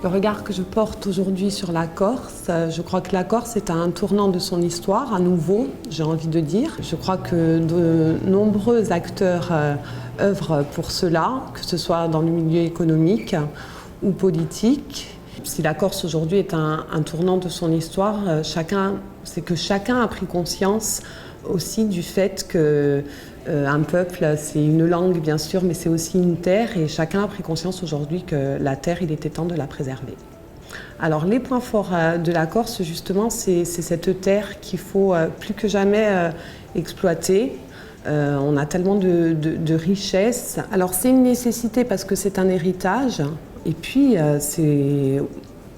Le regard que je porte aujourd'hui sur la Corse, je crois que la Corse est à un tournant de son histoire, à nouveau, j'ai envie de dire. Je crois que de nombreux acteurs œuvrent pour cela, que ce soit dans le milieu économique ou politique. Si la Corse aujourd'hui est un tournant de son histoire, c'est que chacun a pris conscience aussi du fait que un peuple, c'est une langue bien sûr, mais c'est aussi une terre, et chacun a pris conscience aujourd'hui que la terre, il était temps de la préserver. Alors les points forts de la Corse justement, c'est cette terre qu'il faut plus que jamais exploiter. On a tellement de richesses. Alors c'est une nécessité parce que c'est un héritage, et puis c'est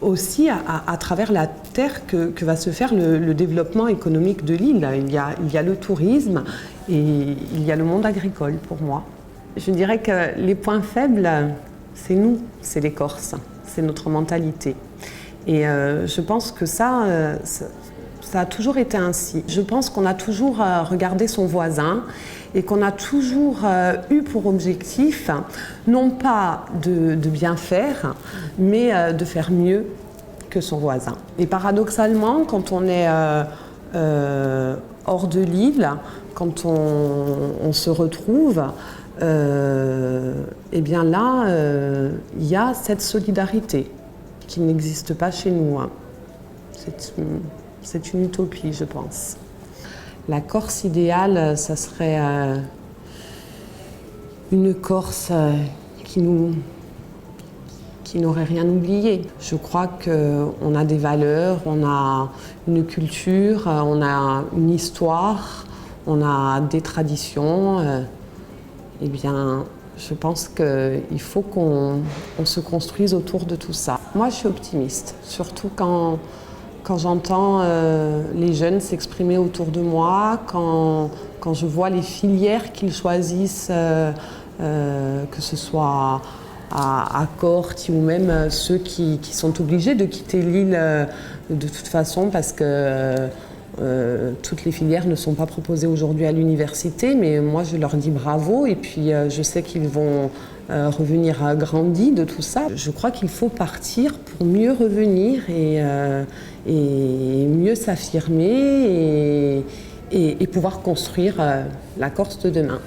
aussi à travers la terre que va se faire le développement économique de l'île. Il y a le tourisme et il y a le monde agricole pour moi. Je dirais que les points faibles, c'est nous, c'est les Corses, c'est notre mentalité. Et je pense que ça a toujours été ainsi. Je pense qu'on a toujours regardé son voisin et qu'on a toujours eu pour objectif, non pas de bien faire, mais de faire mieux que son voisin. Et paradoxalement, quand on est hors de l'île, quand on se retrouve, eh bien là, il y a cette solidarité qui n'existe pas chez nous. C'est une utopie, je pense. La Corse idéale, ça serait une Corse qui n'aurait rien oublié. Je crois qu'on a des valeurs, on a une culture, on a une histoire, on a des traditions. Eh bien, je pense qu'il faut qu'on se construise autour de tout ça. Moi, je suis optimiste, surtout quand j'entends les jeunes s'exprimer autour de moi, quand je vois les filières qu'ils choisissent, que ce soit à Corti ou même ceux qui sont obligés de quitter l'île de toute façon parce que toutes les filières ne sont pas proposées aujourd'hui à l'université, mais moi je leur dis bravo, et puis je sais qu'ils vont revenir grandis de tout ça. Je crois qu'il faut partir pour mieux revenir et mieux s'affirmer et pouvoir construire la Corse de demain.